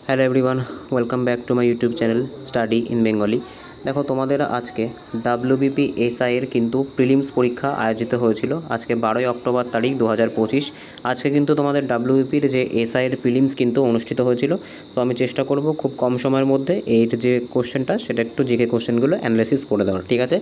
Hello everyone, welcome back to my YouTube channel study in Bengali. দেখো, তোমাদের আজকে WBPSI এর কিন্তু প্রিলিমস পরীক্ষা আয়োজিত হয়েছিল আজকে 12 অক্টোবর তারিখ 2025। আজকে কিন্তু তোমাদের WBPর যে এসআই এর প্রিলিমস কিন্তু অনুষ্ঠিত হয়েছিল। তো আমি চেষ্টা করব খুব কম সময়ের মধ্যে এর যে কোশ্চেনটা সেটা একটু জিকে কোশ্চেনগুলো অ্যানালাইসিস করে দেওয়ার, ঠিক আছে?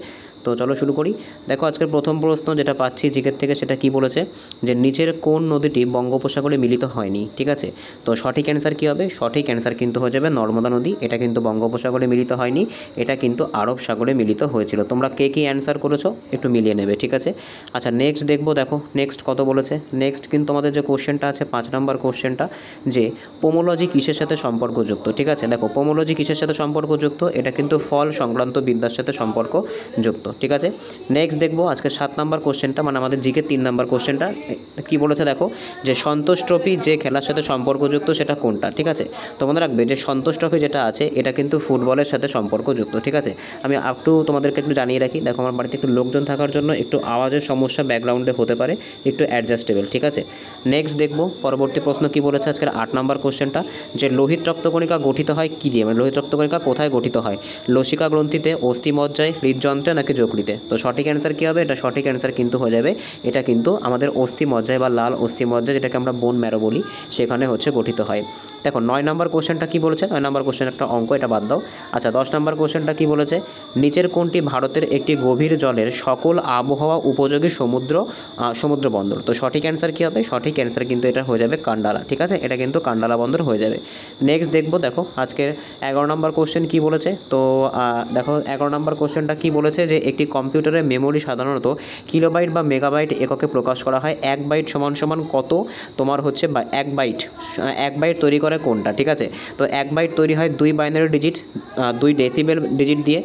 তো চলো শুরু করি। দেখো, আজকের প্রথম প্রশ্ন যেটা পাচ্ছি জিকের থেকে সেটা কি বলেছে, যে নিচের কোন নদীটি বঙ্গোপসাগরে মিলিত হয়নি, ঠিক আছে? তো সঠিক অ্যান্সার কী হবে? সঠিক অ্যান্সার কিন্তু হয়ে যাবে নর্মদা নদী। এটা কিন্তু বঙ্গোপসাগরে মিলিত হয়নি, এটা কিন্তু আরব সাগরে মিলিত হয়েছিল। তোমরা কে কী অ্যান্সার করেছো একটু মিলিয়ে নেবে, ঠিক আছে? আচ্ছা, নেক্সট দেখবো। দেখো নেক্সট কত বলেছে। নেক্সট কিন্তু আমাদের যে কোশ্চেনটা আছে 5 নম্বর কোশ্চেনটা, যে পোমোলজি কিসের সাথে সম্পর্কযুক্ত, ঠিক আছে? দেখো, পোমোলজি কিসের সাথে সম্পর্কযুক্ত? এটা কিন্তু ফল সংক্রান্ত বিদ্যার সাথে সম্পর্কযুক্ত, ঠিক আছে? নেক্সট দেখবো আজকে 7 নম্বর কোশ্চেনটা, মানে আমাদের জিকে 3 নম্বর কোশ্চেনটা কী বলেছে দেখো, যে সন্তোষ ট্রফি যে খেলার সাথে সম্পর্কযুক্ত সেটা কোনটা, ঠিক আছে? তো মনে রাখবে যে সন্তোষ ট্রফি যেটা আছে এটা কিন্তু ফুটবলের সাথে সম্পর্কযুক্ত, ঠিক আছে? আমি তোমাদেরকে একটু জানিয়ে রাখি। দেখো, আমার বাড়িতে একটু লোকজন থাকার জন্য একটু আওয়াজের সমস্যা ব্যাকগ্রাউন্ডে হতে পারে, একটু অ্যাডজাস্টেবল, ঠিক আছে? নেক্সট দেখবো পরবর্তী প্রশ্ন কী বলেছে আজকের 8 নম্বর কোশ্চেনটা, যে লোহিত রক্তকণিকা গঠিত হয় কী দিয়ে, মানে লোহিত রক্তকণিকা কোথায় গঠিত হয়? লসিকা গ্রন্থিতে, অস্থিমজ্জায়, হৃদযন্ত্রে নাকি যকৃতে? তো সঠিক অ্যান্সার কী হবে? এটা সঠিক অ্যান্সার কিন্তু হয়ে যাবে, এটা কিন্তু আমাদের অস্থিমজ্জায় বা লাল অস্থিমজ্জায়, যেটাকে আমরা বোন ম্যারো বলি, সেখানে হচ্ছে গঠিত হয়। দেখো 9 নম্বর কোশ্চেনটা কী বলেছে? 9 নম্বর কোশ্চেন একটা অঙ্ক, এটা বাদ দাও। আচ্ছা, 10 নম্বর কোশ্চেনটা কী বলেছে, নিচের কোনটি ভারতের একটি গভীর জলের সকল আবহাওয়া উপযোগী সমুদ্র বন্দর? তো সঠিক অ্যান্সার কী হবে? সঠিক অ্যান্সার কিন্তু এটা হয়ে যাবে কান্ডালা, ঠিক আছে? এটা কিন্তু কান্ডালা বন্দর হয়ে যাবে। নেক্সট দেখবো। দেখো আজকের 11 নম্বর কোশ্চেন কী বলেছে। তো দেখো 11 নম্বর কোশ্চেনটা কী বলেছে, যে একটি কম্পিউটারের মেমোরি সাধারণত কিলোবাইট বা মেগাবাইট এককে প্রকাশ করা হয়। 1 বাইট সমান সমান কত তোমার হচ্ছে, বা 1 বাইট তৈরি করে কোনটা, ঠিক আছে? তো 1 বাইট তৈরি হয় 2 বাইনারি ডিজিট, 2 ডেসিবেল ডিজিট দিয়ে,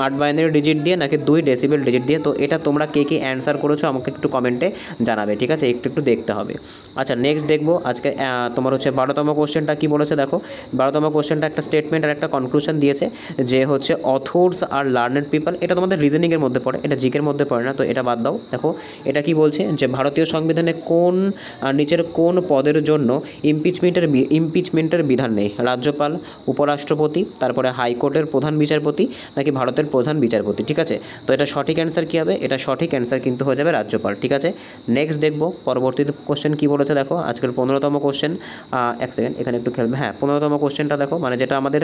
8 বাইনারি ডিজিট দিয়ে, নাকি 2 ডেসিবেল ডিজিট দিয়ে? তো এটা তোমরা কে কী অ্যান্সার করেছো আমাকে একটু কমেন্টে জানাবে, ঠিক আছে? একটু দেখতে হবে। আচ্ছা, নেক্সট দেখবো আজকে তোমার হচ্ছে 12তম কোশ্চেনটা কী বলেছে। দেখো 12তম কোশ্চেনটা একটা স্টেটমেন্ট আর একটা কনক্লুশন দিয়েছে, যে হচ্ছে অথর্স আর লার্নেড পিপল। এটা তোমাদের রিজনিংয়ের মধ্যে পড়ে, এটা জিকের মধ্যে পড়ে না, তো এটা বাদ দাও। দেখো এটা কি বলছে, যে ভারতীয় সংবিধানে নিচের কোন পদের জন্য ইমপিচমেন্টের বিধান নেই? রাজ্যপাল, উপরাষ্ট্রপতি, তারপরে হাইকোর্টের প্রধান বিচারপতি, নাকি ভারতের প্রধান বিচারপতি, ঠিক আছে? তো এটা সঠিক অ্যান্সার কী হবে? এটা সঠিক অ্যান্সার কিন্তু হয়ে যাবে রাজ্যপাল, ঠিক আছে? নেক্সট দেখবো পরবর্তী কোশ্চেন কী বলেছে। দেখো আজকের 15তম কোশ্চেন, এক সেকেন্ড এখানে একটু খেলবে। হ্যাঁ, 15তম কোশ্চেনটা দেখো, মানে যেটা আমাদের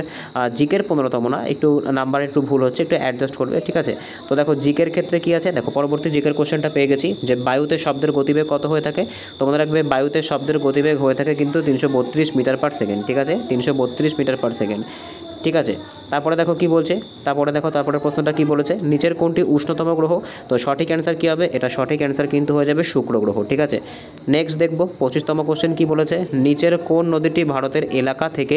জিকের 15তম না, একটু নাম্বার একটু ভুল হচ্ছে, একটু অ্যাডজাস্ট করবে, ঠিক আছে? তো দেখো জিকের ক্ষেত্রে কী আছে। দেখো পরবর্তী জিকের কোশ্চেনটা পেয়ে গেছি, যে বায়ুতে শব্দের গতিবেগ কত হয়ে থাকে? তো মনে রাখবে বায়ুতে শব্দের গতিবেগ হয়ে থাকে কিন্তু 332 মিটার পার সেকেন্ড, ঠিক আছে? 332 মিটার পার সেকেন্ড, ঠিক আছে? তারপরে দেখো কি বলছে, তারপরে প্রশ্নটা কি বলেছে, নিচের কোনটি উষ্ণতম গ্রহ? তো সঠিক অ্যান্সার কী হবে? এটা সঠিক অ্যান্সার কিন্তু হয়ে যাবে শুক্র গ্রহ, ঠিক আছে? নেক্সট দেখবো 25তম কোশ্চেন কী বলেছে, নিচের কোন নদীটি ভারতের এলাকা থেকে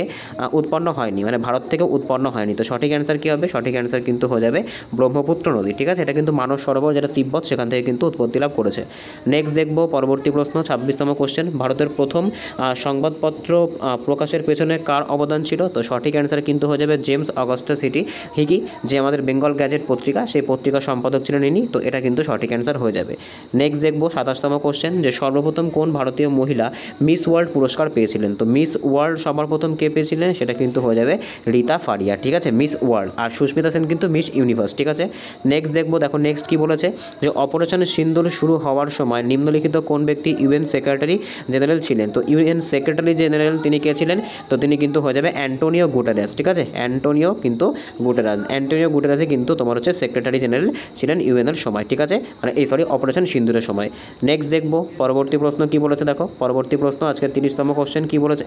উৎপন্ন হয়নি, মানে ভারত থেকে উৎপন্ন হয়নি? তো সঠিক অ্যান্সার কী হবে? সঠিক অ্যান্সার কিন্তু হয়ে যাবে ব্রহ্মপুত্র নদী, ঠিক আছে? এটা কিন্তু মানস সরোবর, যেটা তিব্বত, সেখান থেকে কিন্তু উৎপত্তি লাভ করেছে। নেক্সট দেখবো পরবর্তী প্রশ্ন 26তম কোশ্চেন, ভারতের প্রথম সংবাদপত্র প্রকাশের পেছনে কার অবদান ছিল? তো সঠিক অ্যান্সার কিন্তু হয়ে যাবে জেমস অগাস্টাস হিগি, যে আমাদের বেঙ্গল গ্যাজেট পত্রিকা, সেই পত্রিকার সম্পাদক ছিলেন ইনি। তো এটা কিন্তু সঠিক অ্যান্সার হয়ে যাবে। নেক্সট দেখবো 27তম কোশ্চেন, যে সর্বপ্রথম কোন ভারতীয় মহিলা মিস ওয়ার্ল্ড পুরস্কার পেয়েছিলেন? তো মিস ওয়ার্ল্ড সবার প্রথম কে পেয়েছিলেন? সেটা কিন্তু হয়ে যাবে রীতা ফারিয়া, ঠিক আছে? Miss world. আর সুস্মিতা সেন কিন্তু মিস ইউনিভার্স, ঠিক আছে? নেক্সট দেখবো। দেখো নেক্সট কী বলেছে, যে অপারেশন সিন্দুর শুরু হওয়ার সময় নিম্নলিখিত কোন ব্যক্তি ইউএন সেক্রেটারি জেনারেল ছিলেন? তো ইউএন সেক্রেটারি জেনারেল তিনি কে ছিলেন? তো তিনি কিন্তু হয়ে যাবে অ্যান্টোনিও গুটেরেস, ঠিক আছে? অ্যান্টোনিও গুটেরাসই কিন্তু তোমার হচ্ছে সেক্রেটারি জেনারেল ছিলেন ইউএনের সময়, ঠিক আছে? মানে অপারেশন সিন্দুরের সময়। নেক্সট দেখবো পরবর্তী প্রশ্ন কী বলেছে। দেখো পরবর্তী প্রশ্ন আজকে 30তম কোশ্চেন কী বলেছে,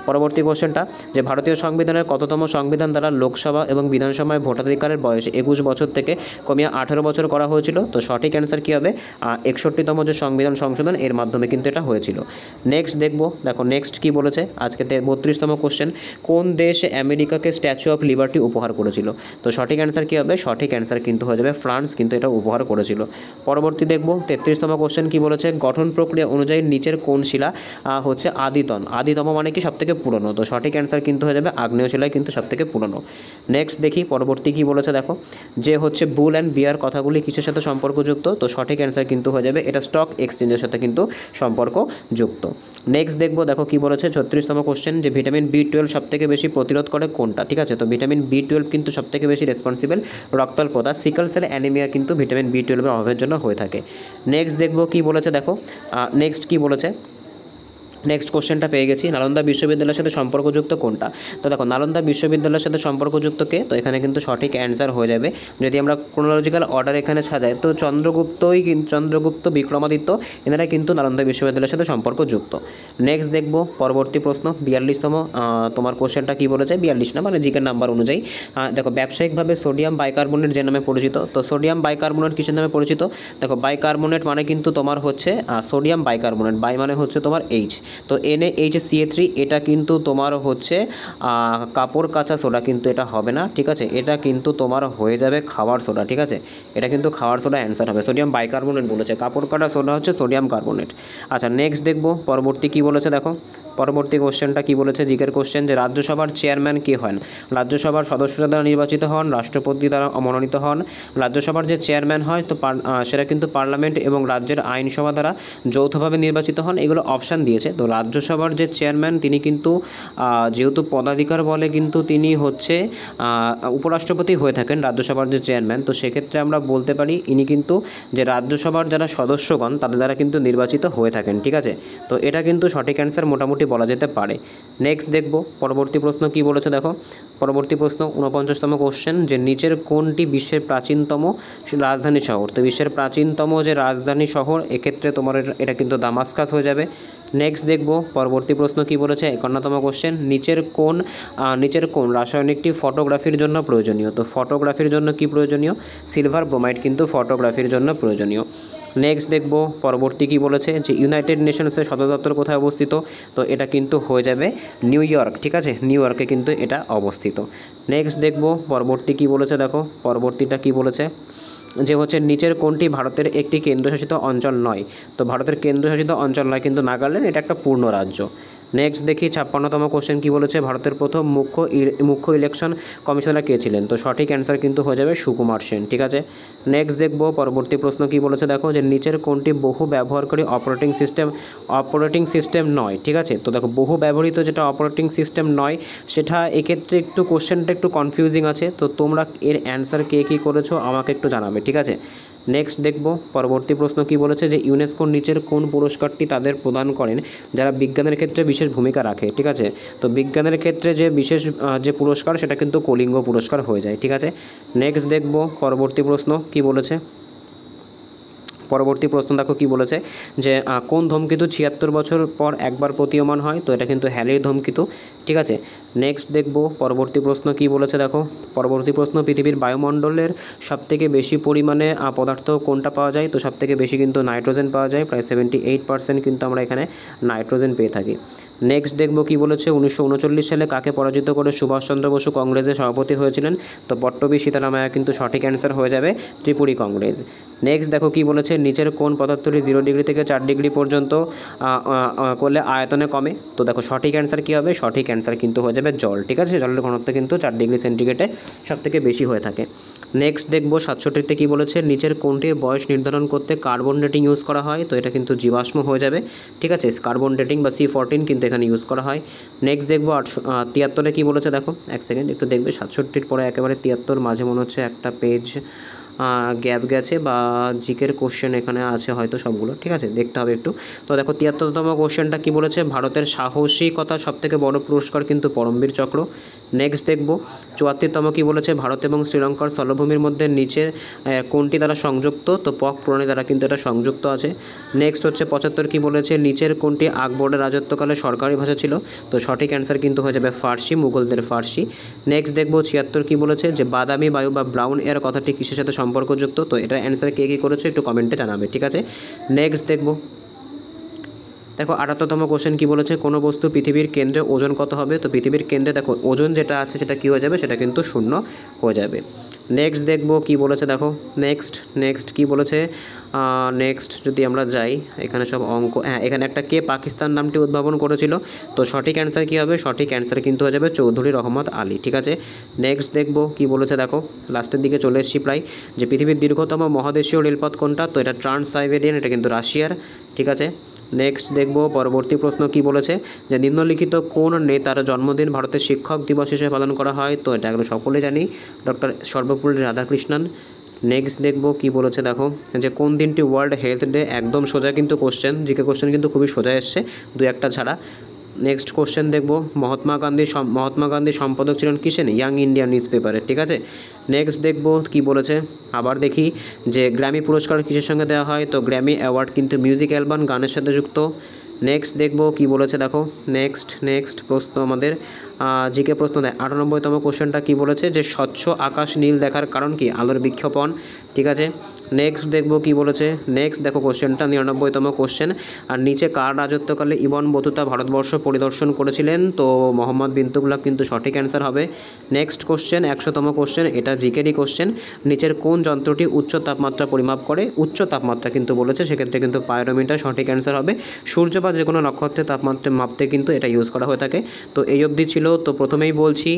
পরবর্তী কোশ্চেনটা, যে ভারতীয় সংবিধানের কততম সংবিধান দ্বারা লোকসভা এবং বিধানসভায় ভোটাধিকারের বয়স 21 বছর থেকে কমিয়ে 18 বছর করা হয়েছিল? তো সঠিক অ্যান্সার কী হবে? 61তম যে সংবিধান সংশোধন, এর মাধ্যমে কিন্তু এটা হয়েছিল। নেক্সট দেখবো। দেখো নেক্সট কী বলেছে আজকে 32তম কোশ্চেন, কোন দেশ আমেরিকাকে কাকে স্ট্যাচু অফ লিবার্টি উপহার করেছিল? তো সঠিক অ্যান্সার কী হবে? সঠিক অ্যান্সার কিন্তু হয়ে যাবে ফ্রান্স কিন্তু এটা উপহার করেছিল। পরবর্তী দেখব 33তম কোশ্চেন কী বলেছে, গঠন প্রক্রিয়া অনুযায়ী নিচের কোন শিলা হচ্ছে আদিতম? আদিতম মানে কি সবথেকে পুরনো? তো সঠিক অ্যান্সার কিন্তু হয়ে যাবে আগ্নেয় শিলাই কিন্তু সবথেকে পুরনো। নেক্সট দেখি পরবর্তী কী বলেছে, দেখো যে হচ্ছে বুল অ্যান্ড বিয়ার কথাগুলি কিসের সাথে সম্পর্কযুক্ত? তো সঠিক অ্যান্সার কিন্তু হয়ে যাবে এটা স্টক এক্সচেঞ্জের সাথে কিন্তু সম্পর্কযুক্ত। নেক্সট দেখবো, দেখো কী বলেছে 36তম কোশ্চেন, যে ভিটামিন B12 সবথেকে বেশি প্রতিরোধ করে কোনটা? ঠিক আছে, তো ভিটামিন B12 কিন্তু সবথেকে বেশি রেসপন্সিবল রক্তাল্পতা, সিকল সেল অ্যানিমিয়া কিন্তু ভিটামিন B12 এর অভাবের জন্য হয়ে থাকে। নেক্সট দেখবো কী বলেছে, দেখো নেক্সট কী বলেছে, নেক্সট কোশ্চেনটা পেয়ে গেছি, নালন্দা বিশ্ববিদ্যালয়ের সাথে সম্পর্কযুক্ত কোনটা? তো দেখো নালন্দা বিশ্ববিদ্যালয়ের সাথে সম্পর্কযুক্ত কে? তো এখানে কিন্তু সঠিক অ্যান্সার হয়ে যাবে, যদি আমরা ক্রোনোলজিক্যাল অর্ডার এখানে সাজাই তো চন্দ্রগুপ্ত বিক্রমাদিত্য এনারা কিন্তু নালন্দা বিশ্ববিদ্যালয়ের সাথে সম্পর্কযুক্ত। নেক্সট দেখব পরবর্তী প্রশ্ন 42তম তোমার কোশ্চেনটা কী বলেছে, 42 না মানে জিকের নাম্বার অনুযায়ী। দেখো ব্যবসায়িকভাবে সোডিয়াম বাইকার্বনেট যে নামে পরিচিত, তো সোডিয়াম বাইকার্বনেট কিসের নামে পরিচিত? দেখো বাইকার্বনেট মানে কিন্তু তোমার হচ্ছে সোডিয়াম বাইকার্বনেট, বাই মানে হচ্ছে তোমার H, তো NaHCl3 এটা কিন্তু তোমার হচ্ছে কাপড় কাচা সোডা কিন্তু এটা হবে না, ঠিক আছে, এটা কিন্তু তোমার হয়ে যাবে খাবার সোডা, ঠিক আছে, এটা কিন্তু খাবার সোডা অ্যান্সার হবে, সোডিয়াম বাইকার্বনেট বলেছে, কাপড় কাটা সোডা হচ্ছে সোডিয়াম কার্বনেট। আচ্ছা নেক্সট দেখবো পরবর্তী কী বলেছে, দেখো পরবর্তী কোশ্চেনটা কী বলেছে, জিকের কোশ্চেন, যে রাজ্যসভার চেয়ারম্যান কে হন? রাজ্যসভার সদস্যরা দ্বারা নির্বাচিত হন, রাষ্ট্রপতি দ্বারা মনোনীত হন। রাজ্যসভার যে চেয়ারম্যান হয় তো সেটা কিন্তু পার্লামেন্ট এবং রাজ্যের আইনসভা দ্বারা যৌথভাবে নির্বাচিত হন, এগুলো অপশান দিয়েছে। তো রাজ্যসভার যে চেয়ারম্যান তিনি কিন্তু যেহেতু পদাধিকার বলে কিন্তু তিনি হচ্ছে উপরাষ্ট্রপতি হয়ে থাকেন রাজ্যসভার যে চেয়ারম্যান, তো সেক্ষেত্রে আমরা বলতে পারি ইনি কিন্তু যে রাজ্যসভার যারা সদস্যগণ তাদের দ্বারা কিন্তু নির্বাচিত হয়ে থাকেন, ঠিক আছে, তো এটা কিন্তু সঠিক অ্যান্সার মোটামুটি বলা যেতে পারে। নেক্সট দেখব পরবর্তী প্রশ্ন কী বলেছে, দেখো পরবর্তী প্রশ্ন 49তম কোশ্চেন, যে নিচের কোনটি বিশ্বের প্রাচীনতম রাজধানী শহর? তো বিশ্বের প্রাচীনতম যে রাজধানী শহর এক্ষেত্রে তোমার এটা কিন্তু দামাস্কাস হয়ে যাবে। নেক্সট দেখব পরবর্তী প্রশ্ন কী বলেছে, 51তম কোশ্চেন, নিচের কোন রাসায়নিকটি ফটোগ্রাফির জন্য প্রয়োজনীয়? তো ফটোগ্রাফির জন্য কি প্রয়োজনীয়? সিলভার ব্রোমাইড কিন্তু ফটোগ্রাফির জন্য প্রয়োজনীয়। নেক্সট দেখব পরবর্তী কী বলেছে, যে ইউনাইটেড নেশনসের সদর দপ্তর কোথায় অবস্থিত? তো এটা কিন্তু হয়ে যাবে নিউ ইয়র্ক, ঠিক আছে, নিউ ইয়র্কে কিন্তু এটা অবস্থিত। নেক্সট দেখব পরবর্তী কী বলেছে, দেখো পরবর্তীটা কী বলেছে, যে হচ্ছে নিচের কোনটি ভারতের একটি কেন্দ্রশাসিত অঞ্চল নয়? তো ভারতের কেন্দ্রশাসিত অঞ্চল নয় কিন্তু নাগাল্যান্ড, এটা একটা পূর্ণ রাজ্য। নেক্সট দেখি 56তম কোশ্চেন কী বলেছে, ভারতের প্রথম মুখ্য ইলেকশন কমিশনার কে ছিলেন? তো সঠিক অ্যান্সার কিন্তু হয়ে যাবে সুকুমার সেন, ঠিক আছে। নেক্সট দেখব পরবর্তী প্রশ্ন কী বলেছে, দেখো যে নিচের কোনটি বহু ব্যবহারকারী অপারেটিং সিস্টেম নয়? ঠিক আছে, তো দেখো বহু ব্যবহৃত যেটা অপারেটিং সিস্টেম নয় সেটা এক্ষেত্রে একটু কোশ্চেনটা একটু কনফিউজিং আছে, তো তোমরা এর অ্যান্সার কে কী করেছো আমাকে একটু জানাবে, ঠিক আছে। নেক্সট দেখব পরবর্তী প্রশ্ন কী বলেছে, যে ইউনেস্কো নিচের কোন পুরস্কারটি তাদের প্রদান করেন যারা বিজ্ঞানের ক্ষেত্রে বিশেষ ভূমিকা রাখে? ঠিক আছে, তো বিজ্ঞানের ক্ষেত্রে যে বিশেষ যে পুরস্কার সেটা কিন্তু কলিঙ্গ পুরস্কার হয়ে যায়, ঠিক আছে। নেক্সট দেখব পরবর্তী প্রশ্ন কী বলেছে, পরবর্তী প্রশ্ন দেখো কী বলেছে, যে কোন ধূমকেতু 76 বছর পর একবার প্রতীয়মান হয়? তো এটা কিন্তু হ্যালির ধূমকেতু, ঠিক আছে। নেক্সট দেখব পরবর্তী প্রশ্ন কী বলেছে, দেখো পরবর্তী প্রশ্ন, পৃথিবীর বায়ুমণ্ডলের সবথেকে বেশি পরিমাণে পদার্থ কোনটা পাওয়া যায়? তো সবথেকে বেশি কিন্তু নাইট্রোজেন পাওয়া যায়, প্রায় 78% কিন্তু আমরা এখানে নাইট্রোজেন পেয়ে থাকি। নেক্সট দেখব কী বলেছে, 1939 সালে কাকে পরাজিত করে সুভাষচন্দ্র বসু কংগ্রেসের সভাপতি হয়েছিলেন? তো পট্টবী সীতারামায়া কিন্তু সঠিক অ্যান্সার হয়ে যাবে ত্রিপুরী কংগ্রেস। নেক্সট দেখো কী বলেছে, নিচের কোন পদার্থটি 0 ডিগ্রি থেকে 4 ডিগ্রি পর্যন্ত করলে আয়তনে কমে? তো দেখো সঠিক অ্যান্সার কী হবে? সঠিক অ্যান্সার কিন্তু হয়ে যাবে জল, ঠিক আছে, জলের ঘনত্ব কিন্তু 4 ডিগ্রি সেন্টিগ্রেডে সবথেকে বেশি হয়ে থাকে। নেক্সট দেখব 67তে কী বলেছে, নিচের কোনটির বয়স নির্ধারণ করতে কার্বন ডেটিং ইউজ করা হয়? তো এটা কিন্তু জীবাশ্ম হয়ে যাবে, ঠিক আছে, কার্বন ডেটিং বা C14 কিন্তু এখানে ইউজ করা হয়। নেক্সট দেখব 73-এ কী বলেছে, দেখো এক সেকেন্ড একটু দেখবে, 67-র পরে একেবারে 73 মাঝে মনে হচ্ছে একটা পেজ গ্যাপ গেছে বা জিকের কোশ্চেন এখানে আছে হয়তো সবগুলো, ঠিক আছে, দেখতে হবে একটু। তো দেখো 73তম কোশ্চেনটা কী বলেছে, ভারতের সাহসিকতা সবথেকে বড় পুরস্কার কিন্তু পরমবীর চক্র। নেক্সট দেখব 74তম কী বলেছে, ভারত এবং শ্রীলঙ্কার স্থলভূমির মধ্যে নিচের কোনটি দ্বারা সংযুক্ত? তো পক প্রণালী দ্বারা কিন্তু এটা সংযুক্ত আছে। নেক্সট হচ্ছে 75 কী বলেছে, নিচের কোনটি আকবরের রাজত্বকালে সরকারি ভাষা ছিল? তো সঠিক অ্যান্সার কিন্তু হয়ে যাবে ফার্সি, মুঘলদের ফার্সি। নেক্সট দেখব 76 কী বলেছে, যে বাদামি বায়ু বা ব্রাউন এয়ার কথাটি কিসের সাথে সম্পর্কযুক্ত? তো এটা অ্যান্সার কে কী করেছো একটু কমেন্টে জানাবে, ঠিক আছে। নেক্সট দেখব দেখো 78তম কোশ্চেন কী বলেছে, কোনো বস্তু পৃথিবীর কেন্দ্রে ওজন কত হবে। তো পৃথিবীর কেন্দ্রে দেখো ওজন যেটা আছে সেটা কী হয়ে যাবে, সেটা কিন্তু শূন্য হয়ে যাবে। নেক্সট দেখব কি বলেছে, দেখো নেক্সট কি বলেছে। নেক্সট যদি আমরা যাই, এখানে সব অঙ্ক, হ্যাঁ এখানে একটা কে পাকিস্তান নামটি উদ্ভাবন করেছিল। তো সঠিক অ্যান্সার কী হবে, সঠিক অ্যান্সার কিন্তু হয়ে যাবে চৌধুরী রহমত আলী। ঠিক আছে, নেক্সট দেখব কি বলেছে, দেখো লাস্টের দিকে চলে এসেছি প্রায়, যে পৃথিবীর দীর্ঘতম মহাদেশীয় রেলপথ কোনটা। তো এটা ট্রান্স সাইবেরিয়ান, এটা কিন্তু রাশিয়ার। ঠিক আছে, নেক্সট দেখব পরবর্তী প্রশ্ন কি বলেছে, যে নিম্নলিখিত কোন নেতার জন্মদিন ভারতের শিক্ষক দিবস হিসেবে পালন করা হয়। তো এটা এগুলো সকলে জানি, ডক্টর সর্বপল্লী রাধাকৃষ্ণন। নেক্সট দেখব কি বলেছে, দেখো যে কোন দিনটি ওয়ার্ল্ড হেলথ ডে। একদম সোজা কিন্তু কোশ্চেন, জিকে কোশ্চেন কিন্তু খুবই সোজা এসছে, দু একটা ছাড়া। নেক্সট কোশ্চেন দেখব, মহাত্মা গান্ধী সম্পাদক ছিলেন কিসের, ইয়াং ইন্ডিয়া নিউজ পেপারে। ঠিক আছে, নেক্সট দেখব কি বলেছে, আবার দেখি যে গ্র্যামি পুরস্কার কিসের সঙ্গে দেওয়া হয়। তো গ্র্যামি অ্যাওয়ার্ড কিন্তু মিউজিক অ্যালবাম গানের সাথে যুক্ত। নেক্সট দেখব কি বলেছে, দেখো নেক্সট প্রশ্ন আমাদের জিকে প্রশ্ন দেয় 98তম কোশ্চেনটা কি বলেছে, যে স্বচ্ছ আকাশ নীল দেখার কারণ কি, আলোর বিক্ষেপণ। ঠিক আছে, নেক্সট দেখব কি বলেছে, নেক্সট দেখো কোশ্চেনটা 99তম কোশ্চেন, আর নিচে কার রাজত্বকালে ইবন বতুতা ভারতবর্ষ পরিদর্শন করেছিলেন। তো মোহাম্মদ বিন তুগলক কিন্তু সঠিক অ্যান্সার হবে। নেক্সট কোশ্চেন 100তম কোশ্চেন, এটা জিকেরই কোশ্চেন, নিচের কোন যন্ত্রটি উচ্চ তাপমাত্রা পরিমাপ করে। উচ্চ তাপমাত্রা কিন্তু বলেছে, সেক্ষেত্রে কিন্তু পাইরোমিটার সঠিক অ্যান্সার হবে। সূর্য বা যে কোনো নক্ষত্রের তাপমাত্রা মাপতে কিন্তু এটা ইউজ করা হয়ে থাকে। তো এই অবধি ছিল। তো প্রথমেই বলছি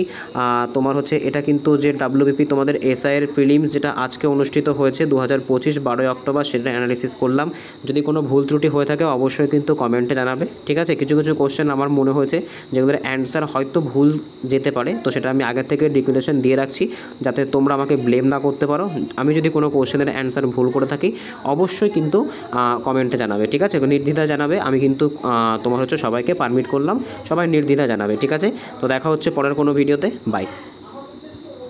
তোমার হচ্ছে এটা কিন্তু যে ডাব্লিউবিপি তোমাদের এসআইয়ের প্রিলিমস যেটা আজকে অনুষ্ঠিত হয়েছে 2025 12ই অক্টোবর, সেটা অ্যানালিসিস করলাম। যদি কোনো ভুল ত্রুটি হয়ে থাকে অবশ্যই কিন্তু কমেন্টে জানাবে। ঠিক আছে, কিছু কোশ্চেন আমার মনে হয়েছে যেগুলোর অ্যান্সার হয়তো ভুল যেতে পারে, তো সেটা আমি আগে থেকে ডিক্লারেশন দিয়ে রাখছি, যাতে তোমরা আমাকে ব্লেম না করতে পারো। আমি যদি কোনো কোশ্চেনের অ্যান্সার ভুল করে থাকি অবশ্যই কিন্তু কমেন্টে জানাবে। ঠিক আছে, নির্দ্বিধায় জানাবে, আমি কিন্তু তোমার হচ্ছে সবাইকে পারমিট করলাম, সবাই নির্দ্বিধায় জানাবে। ঠিক আছে, তো দেখা হচ্ছে পরের কোনো ভিডিওতে, বাই।